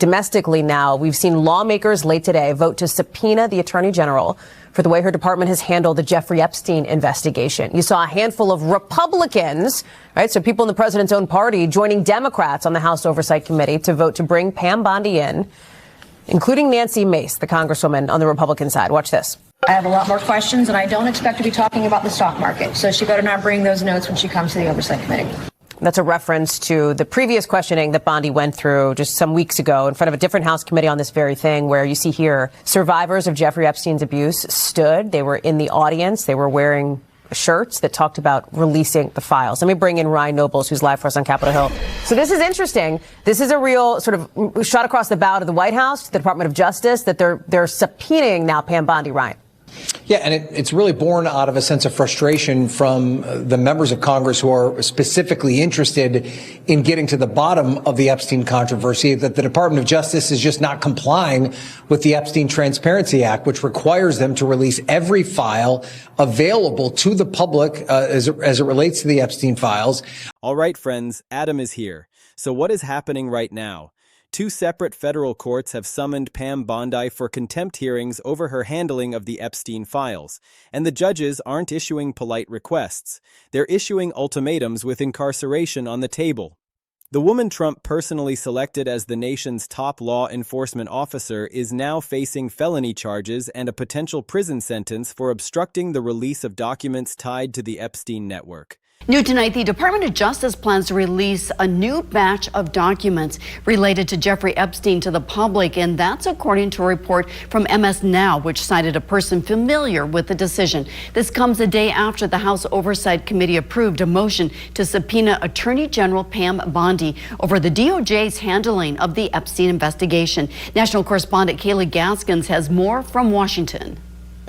domestically now, we've seen lawmakers late today vote to subpoena the Attorney General for the way her department has handled the Jeffrey Epstein investigation. You saw a handful of Republicans, right, so people in the president's own party, joining Democrats on the House Oversight Committee to vote to bring Pam Bondi in, including Nancy Mace, the congresswoman on the Republican side. Watch this. I have a lot more questions, and I don't expect to be talking about the stock market. So she better not bring those notes when she comes to the Oversight Committee. That's a reference to the previous questioning that Bondi went through just some weeks ago in front of a different House committee on this very thing, where you see here survivors of Jeffrey Epstein's abuse stood. They were in the audience. They were wearing shirts that talked about releasing the files. Let me bring in Ryan Nobles, who's live for us on Capitol Hill. So this is interesting. This is a real sort of shot across the bow to the White House, to the Department of Justice, that they're subpoenaing now Pam Bondi. Ryan. Yeah, and it's really born out of a sense of frustration from the members of Congress who are specifically interested in getting to the bottom of the Epstein controversy, that the Department of Justice is just not complying with the Epstein Transparency Act, which requires them to release every file available to the public as it relates to the Epstein files. All right, friends, Adam is here. So what is happening right now? Two separate federal courts have summoned Pam Bondi for contempt hearings over her handling of the Epstein files, and the judges aren't issuing polite requests. They're issuing ultimatums with incarceration on the table. The woman Trump personally selected as the nation's top law enforcement officer is now facing felony charges and a potential prison sentence for obstructing the release of documents tied to the Epstein network. New tonight, the Department of Justice plans to release a new batch of documents related to Jeffrey Epstein to the public, and that's according to a report from MS Now, which cited a person familiar with the decision. This comes a day after the House Oversight Committee approved a motion to subpoena Attorney General Pam Bondi over the DOJ's handling of the Epstein investigation. National correspondent Kaylee Gaskins has more from Washington.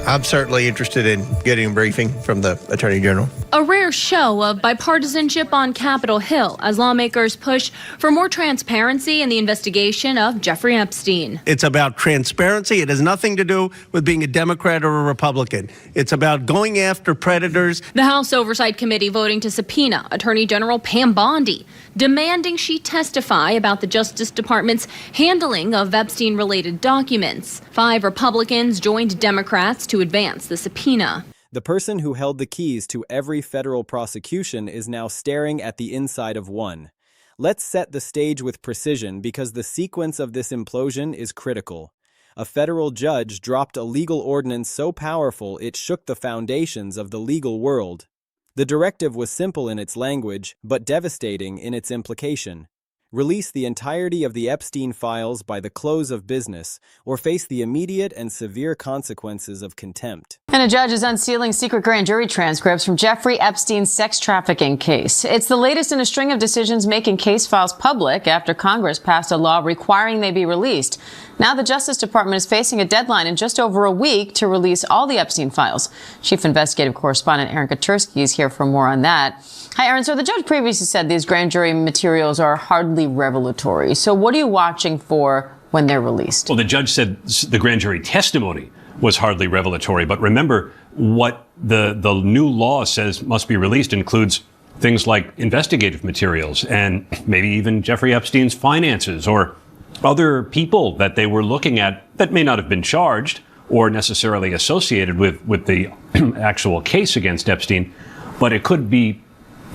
I'm certainly interested in getting a briefing from the Attorney General. A rare show of bipartisanship on Capitol Hill as lawmakers push for more transparency in the investigation of Jeffrey Epstein. It's about transparency. It has nothing to do with being a Democrat or a Republican. It's about going after predators. The House Oversight Committee voting to subpoena Attorney General Pam Bondi, demanding she testify about the Justice Department's handling of Epstein-related documents. 5 Republicans joined Democrats to advance the subpoena. The person who held the keys to every federal prosecution is now staring at the inside of one. Let's set the stage with precision because the sequence of this implosion is critical. A federal judge dropped a legal ordinance so powerful it shook the foundations of the legal world. The directive was simple in its language, but devastating in its implication. Release the entirety of the Epstein files by the close of business, or face the immediate and severe consequences of contempt. And a judge is unsealing secret grand jury transcripts from Jeffrey Epstein's sex trafficking case. It's the latest in a string of decisions making case files public after Congress passed a law requiring they be released. Now the Justice Department is facing a deadline in just over a week to release all the Epstein files. Chief Investigative Correspondent Aaron Katersky is here for more on that. Hi, Aaron. So the judge previously said these grand jury materials are hardly revelatory. So what are you watching for when they're released? Well, the judge said the grand jury testimony was hardly revelatory. But remember, what the new law says must be released includes things like investigative materials and maybe even Jeffrey Epstein's finances or other people that they were looking at that may not have been charged or necessarily associated with the actual case against Epstein, but it could be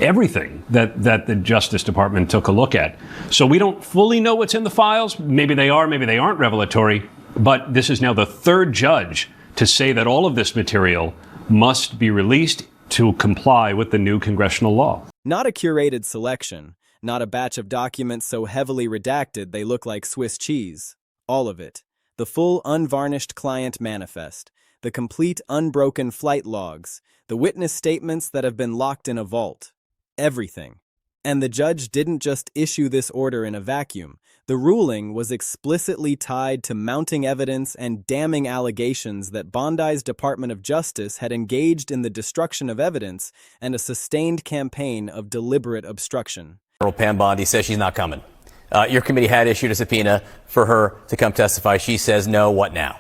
everything that the Justice Department took a look at. So we don't fully know what's in the files. Maybe they are, maybe they aren't revelatory, but this is now the third judge to say that all of this material must be released to comply with the new congressional law. Not a curated selection, not a batch of documents so heavily redacted they look like Swiss cheese. All of it. The full unvarnished client manifest, the complete unbroken flight logs, the witness statements that have been locked in a vault. Everything. And the judge didn't just issue this order in a vacuum. The ruling was explicitly tied to mounting evidence and damning allegations that Bondi's Department of Justice had engaged in the destruction of evidence and a sustained campaign of deliberate obstruction. Pam Bondi says she's not coming. Your committee had issued a subpoena for her to come testify. She says no. What now?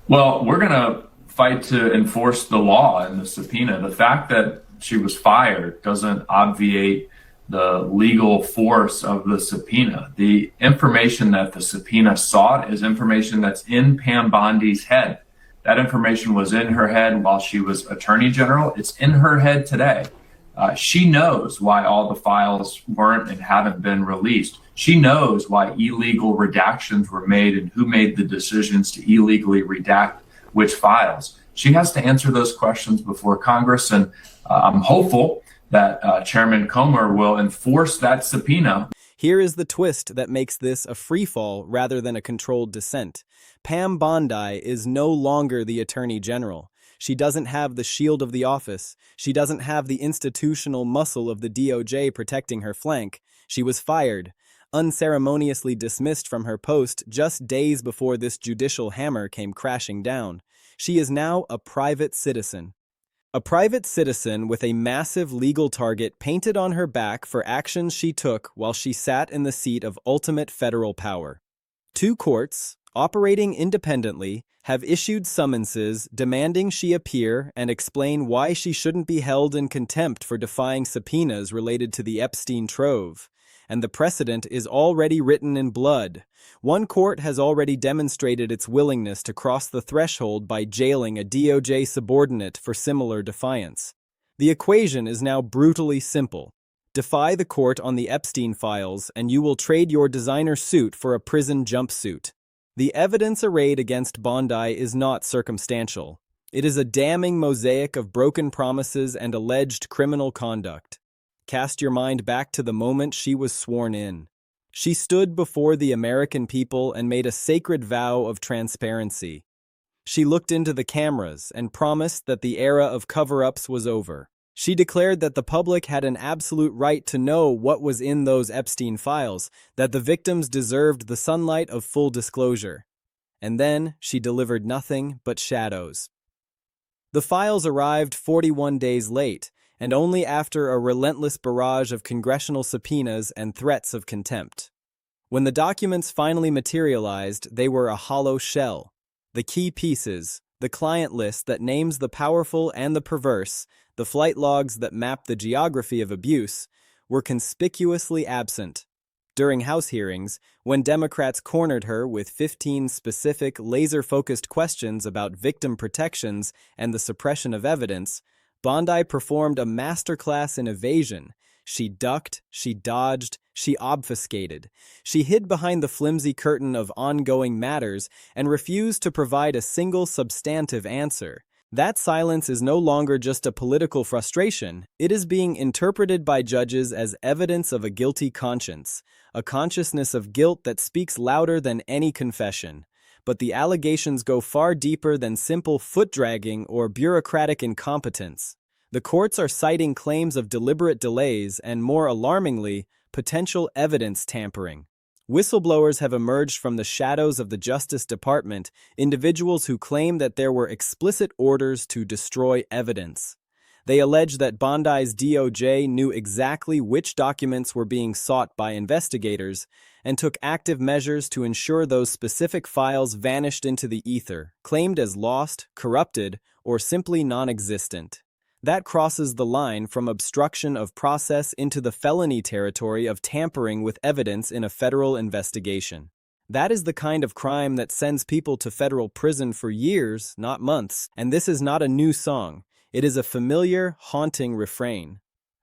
Well, we're going to fight to enforce the law and the subpoena. The fact that she was fired doesn't obviate the legal force of the subpoena. The information that the subpoena sought is information that's in Pam Bondi's head. That information was in her head while she was Attorney General. It's in her head today. She knows why all the files weren't and haven't been released. She knows why illegal redactions were made and who made the decisions to illegally redact which files. She has to answer those questions before Congress, and I'm hopeful that Chairman Comer will enforce that subpoena. Here is the twist that makes this a free-fall rather than a controlled descent. Pam Bondi is no longer the Attorney General. She doesn't have the shield of the office. She doesn't have the institutional muscle of the DOJ protecting her flank. She was fired, unceremoniously dismissed from her post just days before this judicial hammer came crashing down. She is now a private citizen. A private citizen with a massive legal target painted on her back for actions she took while she sat in the seat of ultimate federal power. Two courts, operating independently, have issued summonses demanding she appear and explain why she shouldn't be held in contempt for defying subpoenas related to the Epstein trove. And the precedent is already written in blood. One court has already demonstrated its willingness to cross the threshold by jailing a DOJ subordinate for similar defiance. The equation is now brutally simple. Defy the court on the Epstein files, and you will trade your designer suit for a prison jumpsuit. The evidence arrayed against Bondi is not circumstantial. It is a damning mosaic of broken promises and alleged criminal conduct. Cast your mind back to the moment she was sworn in. She stood before the American people and made a sacred vow of transparency. She looked into the cameras and promised that the era of cover-ups was over. She declared that the public had an absolute right to know what was in those Epstein files, that the victims deserved the sunlight of full disclosure. And then she delivered nothing but shadows. The files arrived 41 days late, and only after a relentless barrage of congressional subpoenas and threats of contempt. When the documents finally materialized, they were a hollow shell. The key pieces, the client list that names the powerful and the perverse, the flight logs that map the geography of abuse, were conspicuously absent. During House hearings, when Democrats cornered her with 15 specific, laser-focused questions about victim protections and the suppression of evidence, Bondi performed a masterclass in evasion. She ducked, she dodged, she obfuscated. She hid behind the flimsy curtain of ongoing matters and refused to provide a single substantive answer. That silence is no longer just a political frustration. It is being interpreted by judges as evidence of a guilty conscience, a consciousness of guilt that speaks louder than any confession. But the allegations go far deeper than simple foot-dragging or bureaucratic incompetence. The courts are citing claims of deliberate delays and, more alarmingly, potential evidence tampering. Whistleblowers have emerged from the shadows of the Justice Department, individuals who claim that there were explicit orders to destroy evidence. They allege that Bondi's DOJ knew exactly which documents were being sought by investigators and took active measures to ensure those specific files vanished into the ether, claimed as lost, corrupted, or simply non-existent. That crosses the line from obstruction of process into the felony territory of tampering with evidence in a federal investigation. That is the kind of crime that sends people to federal prison for years, not months, and this is not a new song. It is a familiar, haunting refrain.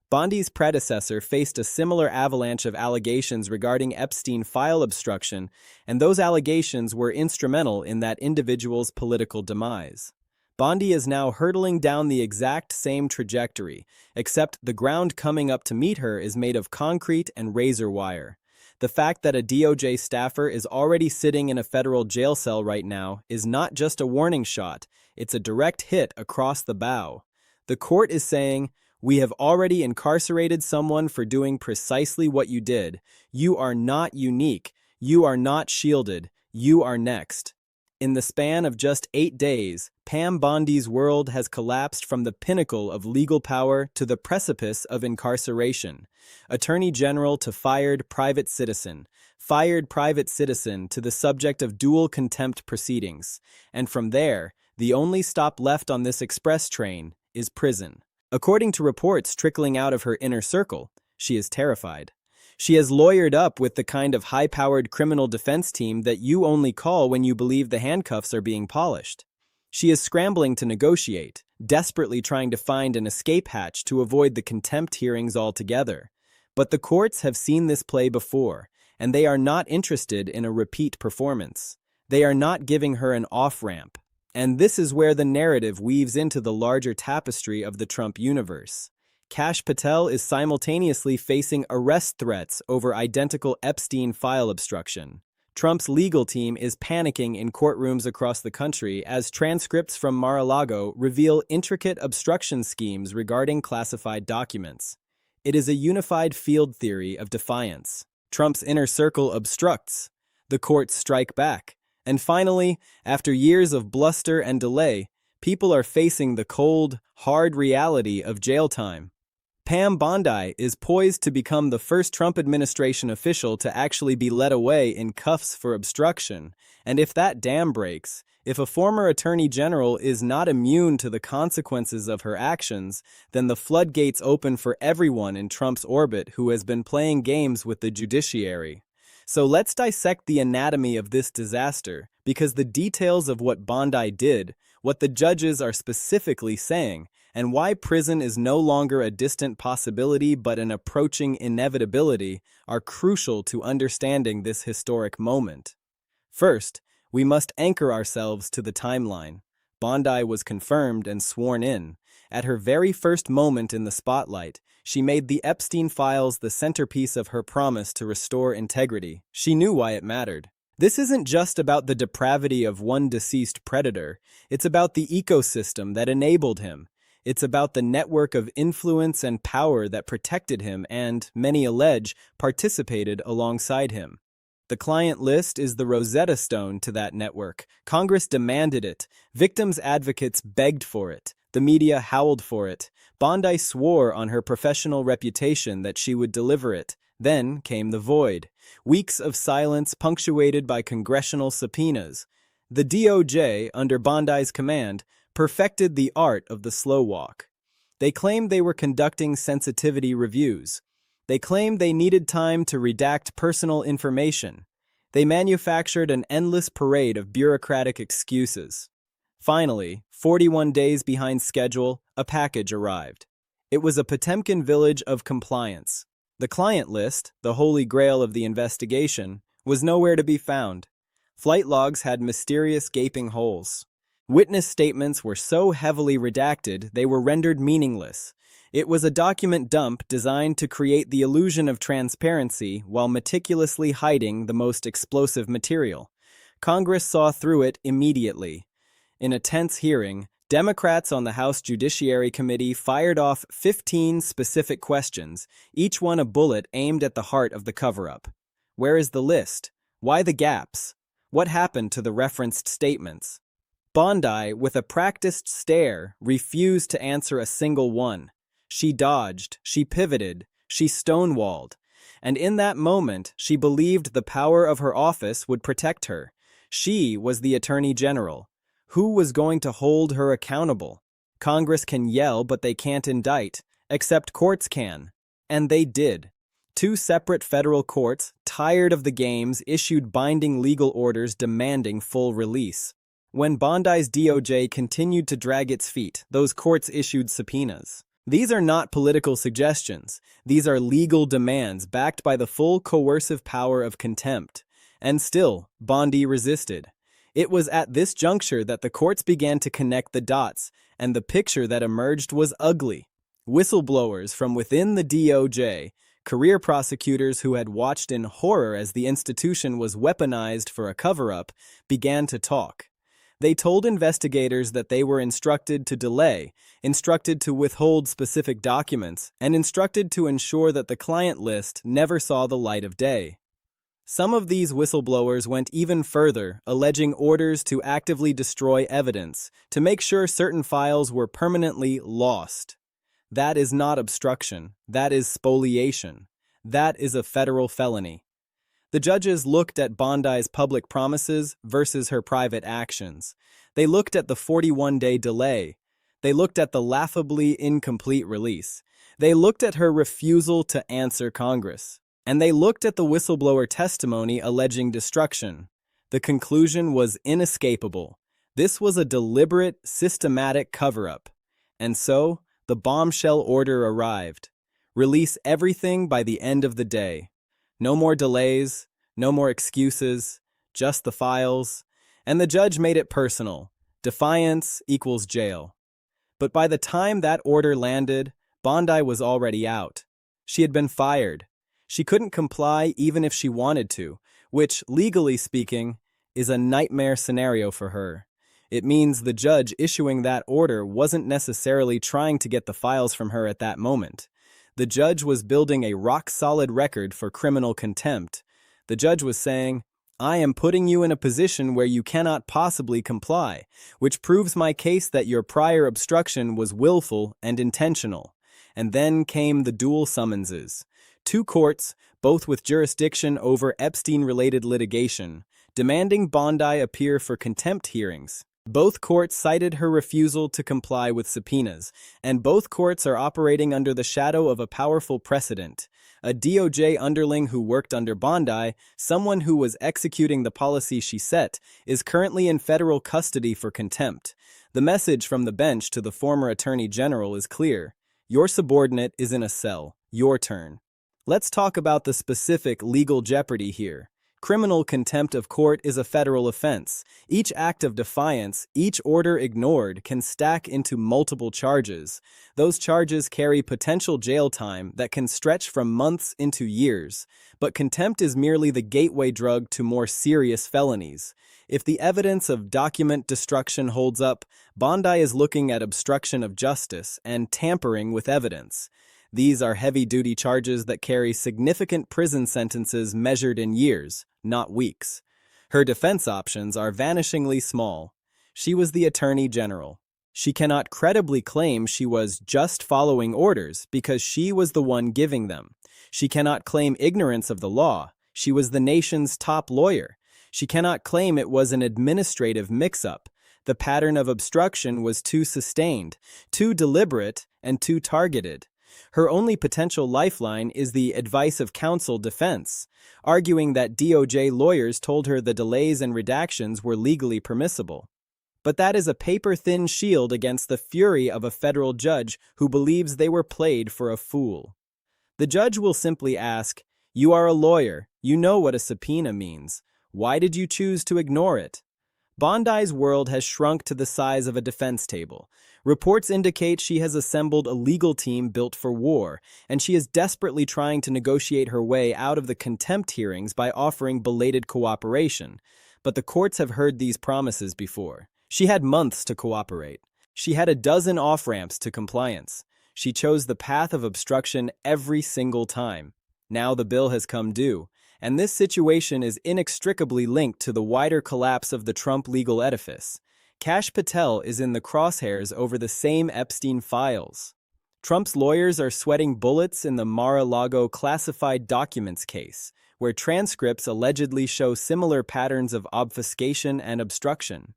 Bondi's predecessor faced a similar avalanche of allegations regarding Epstein file obstruction, and those allegations were instrumental in that individual's political demise. Bondi is now hurtling down the exact same trajectory, except the ground coming up to meet her is made of concrete and razor wire. The fact that a DOJ staffer is already sitting in a federal jail cell right now is not just a warning shot, it's a direct hit across the bow. The court is saying, "We have already incarcerated someone for doing precisely what you did. You are not unique. You are not shielded. You are next." In the span of just 8 days, Pam Bondi's world has collapsed from the pinnacle of legal power to the precipice of incarceration. Attorney General to fired private citizen to the subject of dual contempt proceedings. And from there, the only stop left on this express train is prison. According to reports trickling out of her inner circle, She is terrified. She has lawyered up with the kind of high-powered criminal defense team that you only call when you believe the handcuffs are being polished. She is scrambling to negotiate, desperately trying to find an escape hatch to avoid the contempt hearings altogether. But the courts have seen this play before, and they are not interested in a repeat performance. They are not giving her an off-ramp. And this is where the narrative weaves into the larger tapestry of the Trump universe. Kash Patel is simultaneously facing arrest threats over identical Epstein file obstruction. Trump's legal team is panicking in courtrooms across the country as transcripts from Mar-a-Lago reveal intricate obstruction schemes regarding classified documents. It is a unified field theory of defiance. Trump's inner circle obstructs. The courts strike back. And finally, after years of bluster and delay, people are facing the cold, hard reality of jail time. Pam Bondi is poised to become the first Trump administration official to actually be led away in cuffs for obstruction. And if that dam breaks, if a former attorney general is not immune to the consequences of her actions, then the floodgates open for everyone in Trump's orbit who has been playing games with the judiciary. So let's dissect the anatomy of this disaster, because the details of what Bondi did, what the judges are specifically saying, and why prison is no longer a distant possibility but an approaching inevitability are crucial to understanding this historic moment. First, we must anchor ourselves to the timeline. Bondi was confirmed and sworn in. At her very first moment in the spotlight, she made the Epstein files the centerpiece of her promise to restore integrity. She knew why it mattered. This isn't just about the depravity of one deceased predator. It's about the ecosystem that enabled him. It's about the network of influence and power that protected him and, many allege, participated alongside him. The client list is the Rosetta Stone to that network. Congress demanded it. Victims' advocates begged for it. The media howled for it. Bondi swore on her professional reputation that she would deliver it. Then came the void. Weeks of silence punctuated by congressional subpoenas. The DOJ, under Bondi's command, perfected the art of the slow walk. They claimed they were conducting sensitivity reviews. They claimed they needed time to redact personal information. They manufactured an endless parade of bureaucratic excuses. Finally, 41 days behind schedule, a package arrived. It was a Potemkin village of compliance. The client list, the holy grail of the investigation, was nowhere to be found. Flight logs had mysterious gaping holes. Witness statements were so heavily redacted they were rendered meaningless. It was a document dump designed to create the illusion of transparency while meticulously hiding the most explosive material. Congress saw through it immediately. In a tense hearing, Democrats on the House Judiciary Committee fired off 15 specific questions, each one a bullet aimed at the heart of the cover-up. Where is the list? Why the gaps? What happened to the referenced statements? Bondi, with a practiced stare, refused to answer a single one. She dodged, she pivoted, she stonewalled. And in that moment, she believed the power of her office would protect her. She was the Attorney General. Who was going to hold her accountable? Congress can yell, but they can't indict, except courts can. And they did. 2 separate federal courts, tired of the games, issued binding legal orders demanding full release. When Bondi's DOJ continued to drag its feet, those courts issued subpoenas. These are not political suggestions. These are legal demands backed by the full coercive power of contempt. And still, Bondi resisted. It was at this juncture that the courts began to connect the dots, and the picture that emerged was ugly. Whistleblowers from within the DOJ, career prosecutors who had watched in horror as the institution was weaponized for a cover-up, began to talk. They told investigators that they were instructed to delay, instructed to withhold specific documents, and instructed to ensure that the client list never saw the light of day. Some of these whistleblowers went even further, alleging orders to actively destroy evidence, to make sure certain files were permanently lost. That is not obstruction. That is spoliation. That is a federal felony. The judges looked at Bondi's public promises versus her private actions. They looked at the 41-day delay. They looked at the laughably incomplete release. They looked at her refusal to answer Congress. And they looked at the whistleblower testimony alleging destruction. The conclusion was inescapable. This was a deliberate, systematic cover-up. And so, the bombshell order arrived. Release everything by the end of the day. No more delays, no more excuses, just the files. And the judge made it personal. Defiance equals jail. But by the time that order landed, Bondi was already out. She had been fired. She couldn't comply even if she wanted to, which, legally speaking, is a nightmare scenario for her. It means the judge issuing that order wasn't necessarily trying to get the files from her at that moment. The judge was building a rock-solid record for criminal contempt. The judge was saying, I am putting you in a position where you cannot possibly comply, which proves my case that your prior obstruction was willful and intentional. And then came the dual summonses. 2 courts, both with jurisdiction over Epstein-related litigation, demanding Bondi appear for contempt hearings. Both courts cited her refusal to comply with subpoenas, and both courts are operating under the shadow of a powerful precedent. A DOJ underling who worked under Bondi, someone who was executing the policy she set, is currently in federal custody for contempt. The message from the bench to the former Attorney General is clear. Your subordinate is in a cell. Your turn. Let's talk about the specific legal jeopardy here. Criminal contempt of court is a federal offense. Each act of defiance, each order ignored, can stack into multiple charges. Those charges carry potential jail time that can stretch from months into years. But contempt is merely the gateway drug to more serious felonies. If the evidence of document destruction holds up, Bondi is looking at obstruction of justice and tampering with evidence. These are heavy-duty charges that carry significant prison sentences measured in years, not weeks. Her defense options are vanishingly small. She was the Attorney General. She cannot credibly claim she was just following orders because she was the one giving them. She cannot claim ignorance of the law. She was the nation's top lawyer. She cannot claim it was an administrative mix-up. The pattern of obstruction was too sustained, too deliberate, and too targeted. Her only potential lifeline is the advice of counsel defense, arguing that DOJ lawyers told her the delays and redactions were legally permissible. But that is a paper-thin shield against the fury of a federal judge who believes they were played for a fool. The judge will simply ask, "You are a lawyer. You know what a subpoena means. Why did you choose to ignore it?" Bondi's world has shrunk to the size of a defense table. Reports indicate she has assembled a legal team built for war, and she is desperately trying to negotiate her way out of the contempt hearings by offering belated cooperation. But the courts have heard these promises before. She had months to cooperate. She had a dozen off-ramps to compliance. She chose the path of obstruction every single time. Now the bill has come due. And this situation is inextricably linked to the wider collapse of the Trump legal edifice. Kash Patel is in the crosshairs over the same Epstein files. Trump's lawyers are sweating bullets in the Mar-a-Lago classified documents case, where transcripts allegedly show similar patterns of obfuscation and obstruction.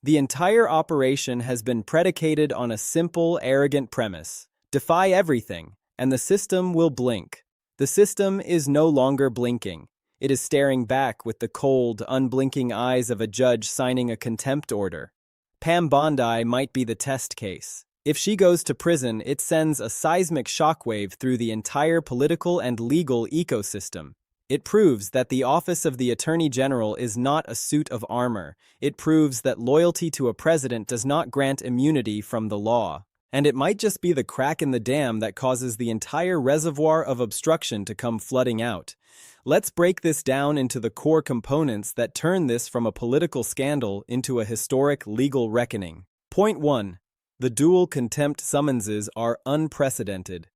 The entire operation has been predicated on a simple, arrogant premise: defy everything, and the system will blink. The system is no longer blinking. It is staring back with the cold, unblinking eyes of a judge signing a contempt order. Pam Bondi might be the test case. If she goes to prison, it sends a seismic shockwave through the entire political and legal ecosystem. It proves that the office of the Attorney General is not a suit of armor. It proves that loyalty to a president does not grant immunity from the law. And it might just be the crack in the dam that causes the entire reservoir of obstruction to come flooding out. Let's break this down into the core components that turn this from a political scandal into a historic legal reckoning. Point 1. The dual contempt summonses are unprecedented.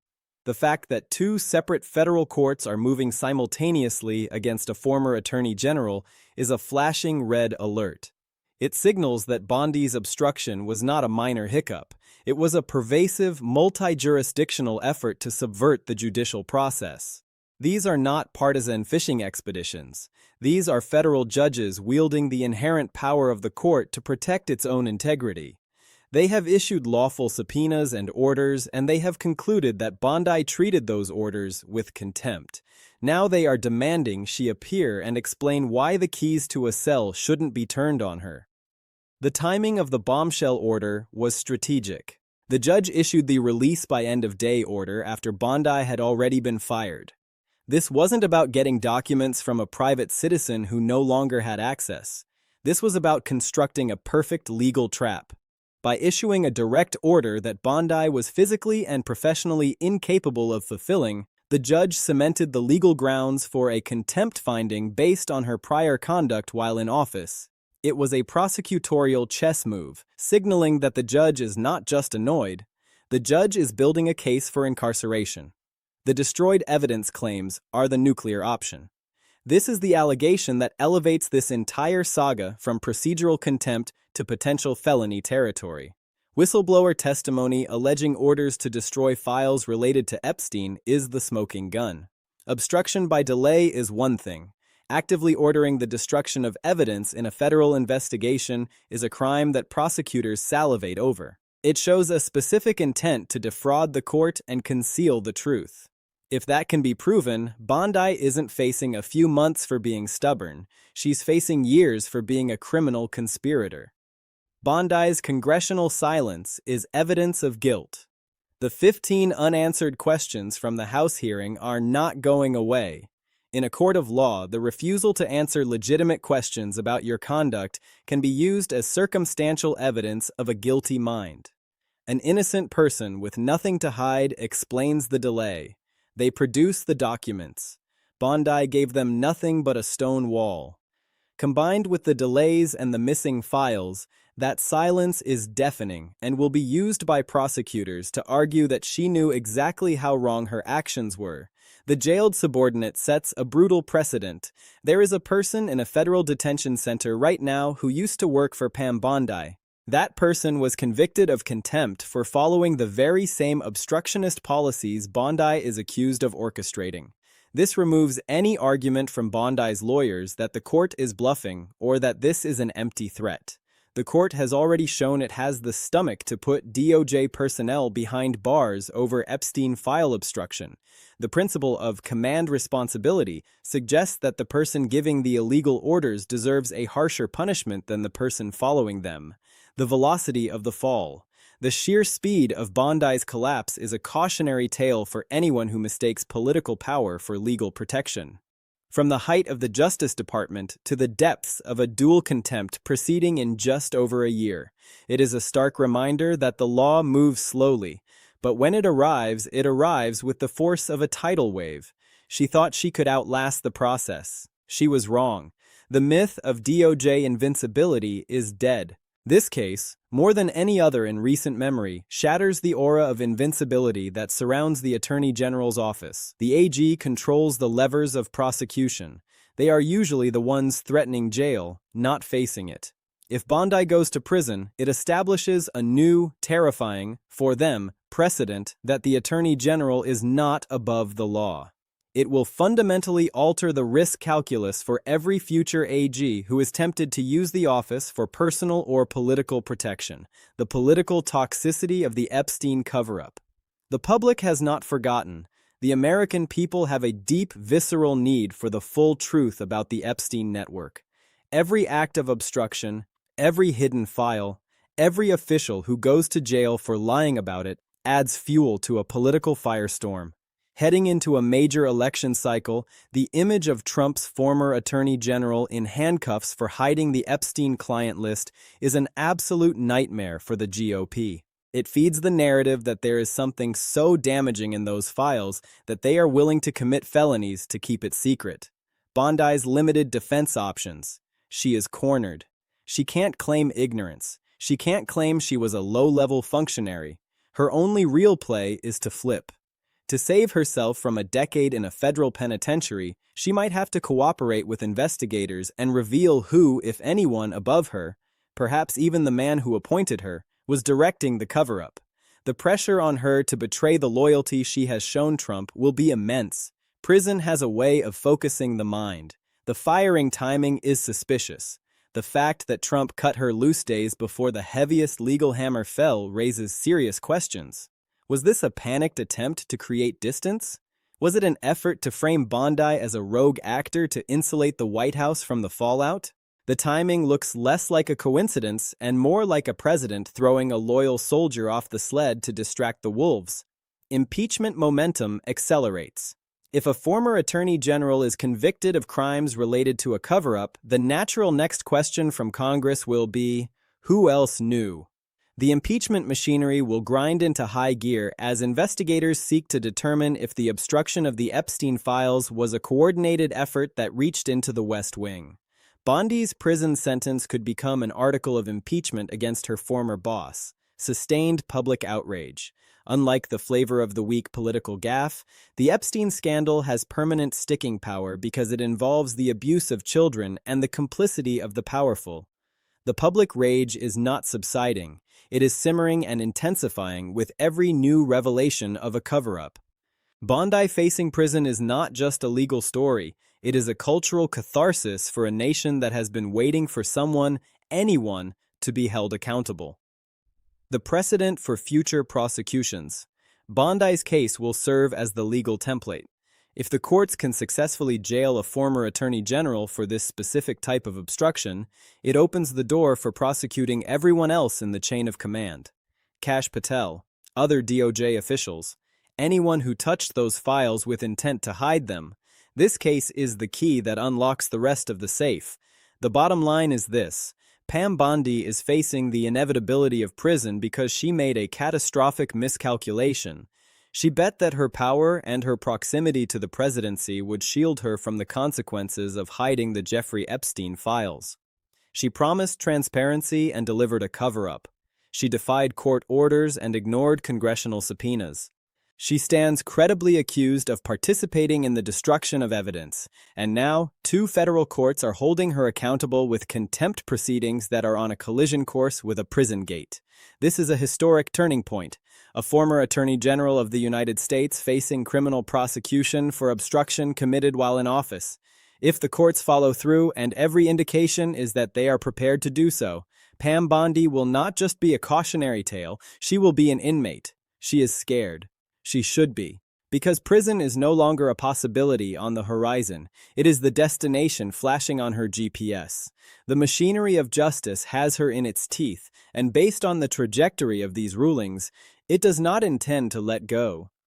The fact that 2 separate federal courts are moving simultaneously against a former attorney general is a flashing red alert. It signals that Bondi's obstruction was not a minor hiccup. It was a pervasive, multi-jurisdictional effort to subvert the judicial process. These are not partisan fishing expeditions. These are federal judges wielding the inherent power of the court to protect its own integrity. They have issued lawful subpoenas and orders, and they have concluded that Bondi treated those orders with contempt. Now they are demanding she appear and explain why the keys to a cell shouldn't be turned on her. The timing of the Bombshell order was strategic. The judge issued the release by end of day order after Bondi had already been fired. This wasn't about getting documents from a private citizen who no longer had access. This was about constructing a perfect legal trap. By issuing a direct order that Bondi was physically and professionally incapable of fulfilling, the judge cemented the legal grounds for a contempt finding based on her prior conduct while in office. It was a prosecutorial chess move, signaling that the judge is not just annoyed. The judge is building a case for incarceration. The destroyed evidence claims are the nuclear option. This is the allegation that elevates this entire saga from procedural contempt to potential felony territory. Whistleblower testimony alleging orders to destroy files related to Epstein is the smoking gun. Obstruction by delay is one thing. Actively ordering the destruction of evidence in a federal investigation is a crime that prosecutors salivate over. It shows a specific intent to defraud the court and conceal the truth. If that can be proven, Bondi isn't facing a few months for being stubborn. She's facing years for being a criminal conspirator. Bondi's congressional silence is evidence of guilt. The 15 unanswered questions from the House hearing are not going away. In a court of law, the refusal to answer legitimate questions about your conduct can be used as circumstantial evidence of a guilty mind. An innocent person with nothing to hide explains the delay. They produce the documents. Bondi gave them nothing but a stone wall. Combined with the delays and the missing files, that silence is deafening and will be used by prosecutors to argue that she knew exactly how wrong her actions were. The jailed subordinate sets a brutal precedent. There is a person in a federal detention center right now who used to work for Pam Bondi. That person was convicted of contempt for following the very same obstructionist policies Bondi is accused of orchestrating. This removes any argument from Bondi's lawyers that the court is bluffing or that this is an empty threat. The court has already shown it has the stomach to put DOJ personnel behind bars over Epstein file obstruction. The principle of command responsibility suggests that the person giving the illegal orders deserves a harsher punishment than the person following them. The velocity of the fall. The sheer speed of Bondi's collapse is a cautionary tale for anyone who mistakes political power for legal protection. From the height of the Justice Department to the depths of a dual contempt proceeding in just over a year, it is a stark reminder that the law moves slowly, but when it arrives with the force of a tidal wave. She thought she could outlast the process. She was wrong. The myth of DOJ invincibility is dead. This case, more than any other in recent memory, shatters the aura of invincibility that surrounds the Attorney General's office. The AG controls the levers of prosecution. They are usually the ones threatening jail, not facing it. If Bondi goes to prison, it establishes a new, terrifying, for them, precedent that the Attorney General is not above the law. It will fundamentally alter the risk calculus for every future AG who is tempted to use the office for personal or political protection, the political toxicity of the Epstein cover-up. The public has not forgotten. The American people have a deep, visceral need for the full truth about the Epstein network. Every act of obstruction, every hidden file, every official who goes to jail for lying about it adds fuel to a political firestorm. Heading into a major election cycle, the image of Trump's former attorney general in handcuffs for hiding the Epstein client list is an absolute nightmare for the GOP. It feeds the narrative that there is something so damaging in those files that they are willing to commit felonies to keep it secret. Bondi's limited defense options. She is cornered. She can't claim ignorance. She can't claim she was a low-level functionary. Her only real play is to flip. To save herself from a decade in a federal penitentiary, she might have to cooperate with investigators and reveal who, if anyone above her, perhaps even the man who appointed her, was directing the cover-up. The pressure on her to betray the loyalty she has shown Trump will be immense. Prison has a way of focusing the mind. The firing timing is suspicious. The fact that Trump cut her loose days before the heaviest legal hammer fell raises serious questions. Was this a panicked attempt to create distance? Was it an effort to frame Bondi as a rogue actor to insulate the White House from the fallout? The timing looks less like a coincidence and more like a president throwing a loyal soldier off the sled to distract the wolves. Impeachment momentum accelerates. If a former attorney general is convicted of crimes related to a cover-up, the natural next question from Congress will be, who else knew? The impeachment machinery will grind into high gear as investigators seek to determine if the obstruction of the Epstein files was a coordinated effort that reached into the West Wing. Bondi's prison sentence could become an article of impeachment against her former boss. Sustained public outrage. Unlike the flavor of the week political gaffe, the Epstein scandal has permanent sticking power because it involves the abuse of children and the complicity of the powerful. The public rage is not subsiding. It is simmering and intensifying with every new revelation of a cover-up. Bondi facing prison is not just a legal story. It is a cultural catharsis for a nation that has been waiting for someone, anyone, to be held accountable. The precedent for future prosecutions. Bondi's case will serve as the legal template. If the courts can successfully jail a former attorney general for this specific type of obstruction, it opens the door for prosecuting everyone else in the chain of command. Kash Patel, other DOJ officials, anyone who touched those files with intent to hide them. This case is the key that unlocks the rest of the safe. The bottom line is this. Pam Bondi is facing the inevitability of prison because she made a catastrophic miscalculation. She bet that her power and her proximity to the presidency would shield her from the consequences of hiding the Jeffrey Epstein files. She promised transparency and delivered a cover-up. She defied court orders and ignored congressional subpoenas. She stands credibly accused of participating in the destruction of evidence, and now 2 federal courts are holding her accountable with contempt proceedings that are on a collision course with a prison gate. This is a historic turning point. A former Attorney General of the United States facing criminal prosecution for obstruction committed while in office. If the courts follow through, and every indication is that they are prepared to do so, Pam Bondi will not just be a cautionary tale, she will be an inmate. She is scared. She should be. Because prison is no longer a possibility on the horizon. It is the destination flashing on her GPS. The machinery of justice has her in its teeth, and based on the trajectory of these rulings, it does not intend to let go.